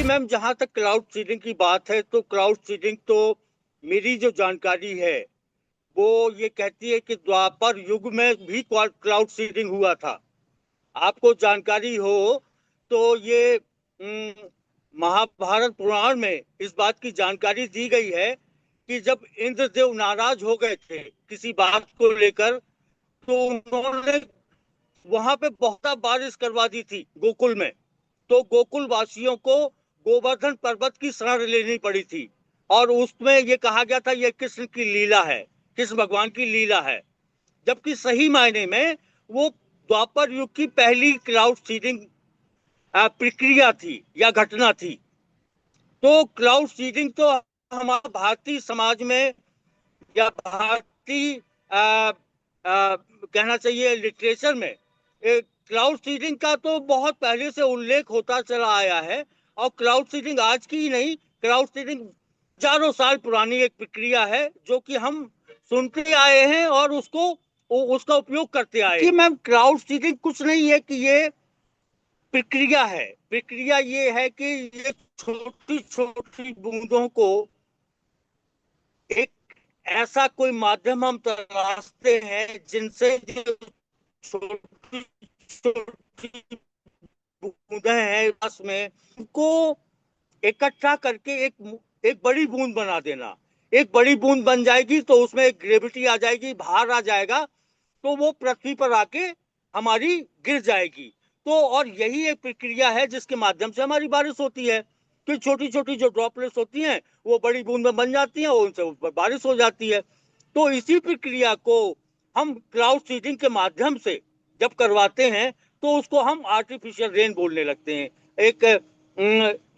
देखिए मैम, जहां तक क्लाउड सीडिंग की बात है तो क्लाउड सीडिंग तो मेरी जो जानकारी है वो ये कहती है कि द्वापर युग में भी क्लाउड सीडिंग हुआ था। आपको जानकारी हो तो ये महाभारत पुराण में इस बात की जानकारी दी गई है कि जब इंद्रदेव नाराज हो गए थे किसी बात को लेकर, तो उन्होंने वहां पे बहुत बारिश करवा दी थी गोकुल में। तो गोकुल वासियों को गोवर्धन पर्वत की शरण लेनी पड़ी थी, और उसमें ये कहा गया था ये कृष्ण की लीला है, कृष्ण भगवान की लीला है। जबकि सही मायने में वो द्वापर युग की पहली क्लाउड सीडिंग प्रक्रिया थी या घटना थी। तो क्लाउड सीडिंग तो हमारे भारतीय समाज में या भारतीय कहना चाहिए लिटरेचर में क्लाउड सीडिंग का तो बहुत पहले से उल्लेख होता चला आया है। और क्लाउड सीडिंग आज की ही नहीं, क्लाउड सीडिंग हजारों साल पुरानी एक प्रक्रिया है जो कि हम सुनते आए हैं और उसका उपयोग करते आए कि मैम क्लाउड सीडिंग कुछ नहीं है कि ये प्रक्रिया है। प्रक्रिया ये है कि ये छोटी छोटी बूंदों को एक ऐसा कोई माध्यम हम तलाशते हैं जिनसे छोटी छोटी बूंदें हैं बस में उनको इकट्ठा करके एक एक बड़ी बूंद बना देना। एक बड़ी बूंद बन जाएगी तो उसमें एक ग्रेविटी आ जाएगी, भार आ जाएगा, तो वो पृथ्वी पर आके हमारी गिर जाएगी। तो और यही एक प्रक्रिया है जिसके माध्यम से हमारी बारिश होती है। तो छोटी छोटी जो ड्रॉपलेट्स होती हैं वो बड़ी बूंद में बन जाती हैं और उनसे ऊपर बारिश हो जाती है। तो इसी प्रक्रिया को हम क्लाउड सीडिंग के माध्यम से जब करवाते हैं तो उसको हम आर्टिफिशियल रेन बोलने लगते हैं। एक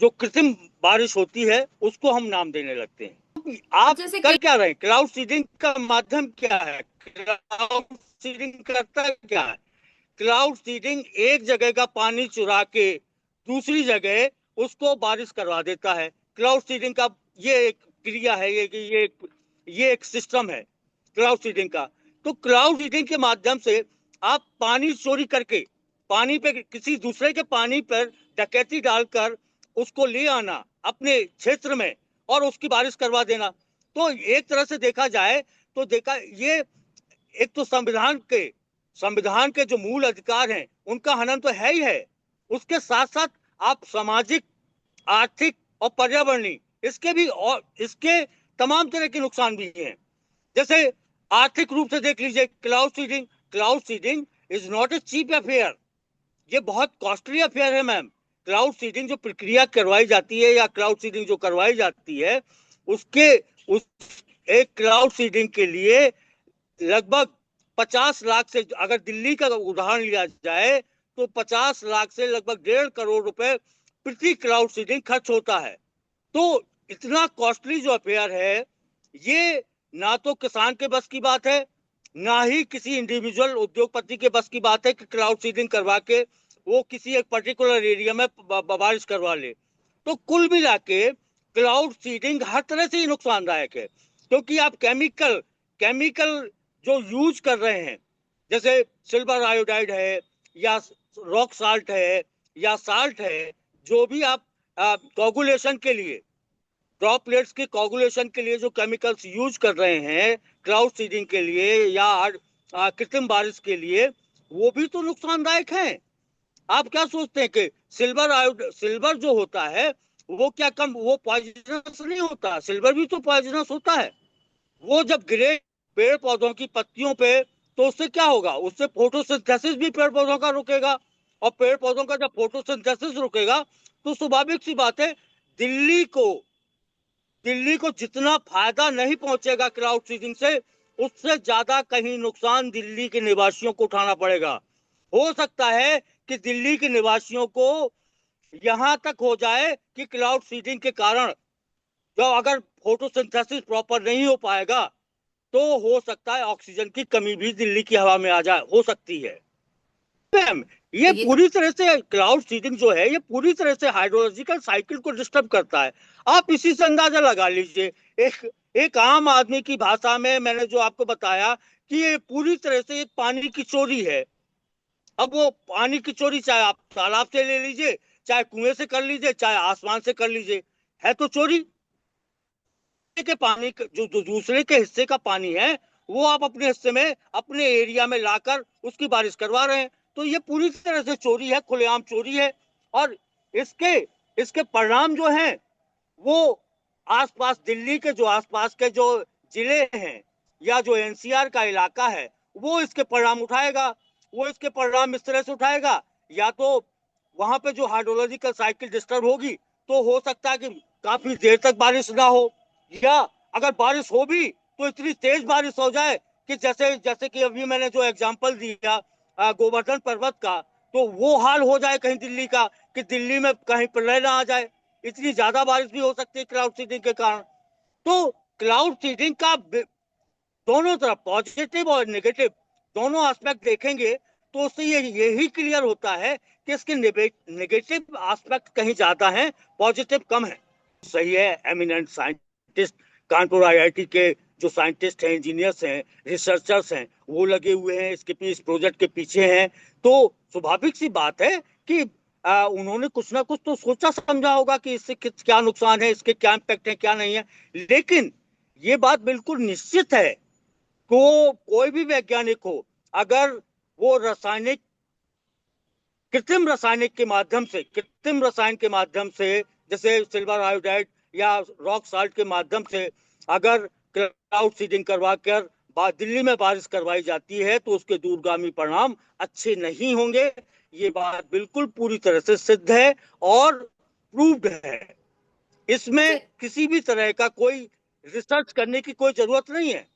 जो कृत्रिम बारिश होती है उसको हम नाम देने लगते हैं। आप जैसे कर कई क्या रहे हैं? क्लाउड सीडिंग का माध्यम क्या है? क्लाउड सीडिंग करता क्या है? क्लाउड सीडिंग एक जगह का पानी चुरा के दूसरी जगह उसको बारिश करवा देता है। क्लाउड सीडिंग का ये एक क्रिया है, ये एक सिस्टम है क्लाउड सीडिंग का। तो क्लाउड सीडिंग के माध्यम से आप पानी चोरी करके पानी पे किसी दूसरे के पानी पर डकैती डालकर उसको ले आना अपने क्षेत्र में और उसकी बारिश करवा देना। तो एक तरह से देखा जाए तो देखा ये एक तो संविधान के जो मूल अधिकार हैं उनका हनन तो है ही है। उसके साथ साथ आप सामाजिक, आर्थिक और पर्यावरणीय इसके भी और इसके तमाम तरह के नुकसान भी हैं। जैसे आर्थिक रूप से देख लीजिए, cloud seeding is not a cheap affair. ये बहुत कॉस्टली अफेयर है मैम। क्लाउड सीडिंग जो प्रक्रिया करवाई जाती है या क्लाउड सीडिंग जो करवाई जाती है उसके उस एक क्लाउड सीडिंग के लिए लगभग 50 लाख से, अगर दिल्ली का उदाहरण लिया जाए तो 50 लाख से लगभग 1.5 करोड़ रुपए प्रति क्लाउड सीडिंग खर्च होता है। तो इतना कॉस्टली जो अफेयर है ये ना तो किसान के बस की बात है, ना ही किसी इंडिविजुअल उद्योगपति के बस की बात है कि क्लाउड सीडिंग करवा के वो किसी एक पर्टिकुलर एरिया में बारिश करवा ले। तो कुल मिला के क्लाउड सीडिंग हर तरह से ही नुकसानदायक है, क्योंकि आप केमिकल जो यूज कर रहे हैं, जैसे सिल्वर आयोडाइड है या रॉक साल्ट है या साल्ट है, जो भी आप कोगुलेशन के लिए, ड्रॉपलेट्स के कोगुलेशन के लिए जो केमिकल्स यूज कर रहे हैं क्लाउड सीडिंग के लिए या कृत्रिम बारिश के लिए, वो भी तो नुकसानदायक हैं। आप क्या सोचते हैं कि सिल्वर जो होता है वो क्या कम वो पॉइजनस नहीं होता? सिल्वर भी तो पॉइजनस होता है। वो जब गिरे पेड़ पौधों की पत्तियों पे तो उससे क्या होगा? उससे फोटोसिंथेसिस भी पेड़ पौधों का रुकेगा, और पेड़ पौधों का जब फोटोसिंथेसिस रुकेगा तो स्वाभाविक सी बात है दिल्ली को दिल्ली को जितना फायदा नहीं पहुंचेगा क्लाउड सीडिंग से, उससे ज्यादा कहीं नुकसान दिल्ली के निवासियों को उठाना पड़ेगा। हो सकता है कि दिल्ली के निवासियों को यहां तक हो जाए कि क्लाउड सीडिंग के कारण जो अगर फोटोसिंथेसिस प्रॉपर नहीं हो पाएगा तो हो सकता है ऑक्सीजन की कमी भी दिल्ली की हवा में आ जाए, हो सकती है। मैम, ये ये तो पूरी तरह से क्लाउड सीडिंग जो है ये पूरी तरह से हाइड्रोलॉजिकल साइकिल को डिस्टर्ब करता है। आप इसी से अंदाजा लगा लीजिए। एक एक आम आदमी की भाषा में मैंने जो आपको बताया कि ये पूरी तरह से एक पानी की चोरी है। अब वो पानी की चोरी चाहे आप तालाब से ले लीजिए, चाहे कुएं से कर लीजिए, चाहे आसमान से कर लीजिए, है तो चोरी। के पानी जो दूसरे के हिस्से का पानी है वो आप अपने हिस्से में, अपने एरिया में लाकर उसकी बारिश करवा रहे हैं। तो ये पूरी तरह से चोरी है, खुलेआम चोरी है। और इसके इसके परिणाम जो हैं वो आसपास दिल्ली के, जो आसपास के जो जिले हैं या जो एनसीआर का इलाका है, वो इसके परिणाम उठाएगा। वो इसके परिणाम इस तरह से उठाएगा, या तो वहां पे जो हाइड्रोलॉजिकल साइकिल डिस्टर्ब होगी, तो हो सकता है कि काफी देर तक बारिश ना हो, या अगर बारिश हो भी तो इतनी तेज बारिश हो जाए कि जैसे जैसे कि अभी मैंने जो एग्जांपल दिया गोवर्धन पर्वत का, तो वो हाल हो जाए कहीं दिल्ली का, कि दिल्ली में कहीं प्रलय ना आ जाए। इतनी ज्यादा बारिश भी हो सकती है क्लाउड सीडिंग के कारण। तो क्लाउड सीडिंग का दोनों तरफ, पॉजिटिव और नेगेटिव दोनों एस्पेक्ट देखेंगे तो उससे यही क्लियर होता है कि इसके नेगेटिव एस्पेक्ट कहीं ज्यादा हैं, पॉजिटिव कम है। सही है, एमिनेंट साइंटिस्ट कानपुर आईआईटी के जो साइंटिस्ट हैं, इंजीनियर्स हैं, रिसर्चर्स हैं, वो लगे हुए हैं इस प्रोजेक्ट के पीछे हैं। तो स्वाभाविक सी बात है कि उन्होंने कुछ ना कुछ तो सोचा समझा होगा कि इससे क्या नुकसान है, इसके क्या इम्पैक्ट है, क्या नहीं है। लेकिन ये बात बिल्कुल निश्चित है को कोई भी वैज्ञानिक हो, अगर वो कृत्रिम रसायन के माध्यम से, जैसे सिल्वर आयोडाइड या रॉक साल्ट के माध्यम से अगर क्लाउड सीडिंग करवा कर दिल्ली में बारिश करवाई जाती है, तो उसके दूरगामी परिणाम अच्छे नहीं होंगे। ये बात बिल्कुल पूरी तरह से सिद्ध है और प्रूव्ड है। इसमें किसी भी तरह का कोई रिसर्च करने की कोई जरूरत नहीं है,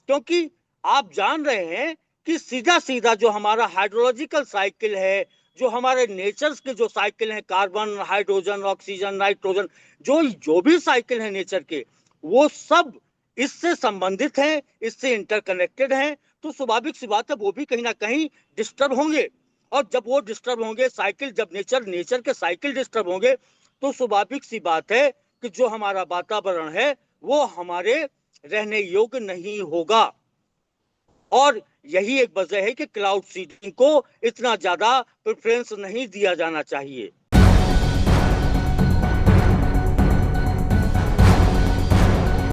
क्योंकि आप जान रहे हैं कि सीधा सीधा जो हमारा हाइड्रोलॉजिकल साइकिल है, जो हमारे नेचर्स के जो साइकिल हैं, कार्बन, हाइड्रोजन, ऑक्सीजन, नाइट्रोजन, जो जो भी साइकिल है नेचर के, वो सब इससे संबंधित हैं, इससे इंटरकनेक्टेड हैं। तो स्वाभाविक सी बात है वो भी कहीं ना कहीं डिस्टर्ब होंगे। और जब वो डिस्टर्ब होंगे, साइकिल, जब नेचर के साइकिल डिस्टर्ब होंगे, तो स्वाभाविक सी बात है कि जो हमारा वातावरण है वो हमारे रहने योग्य नहीं होगा। और यही एक वजह है कि क्लाउड सीडिंग को इतना ज्यादा प्रेफरेंस नहीं दिया जाना चाहिए।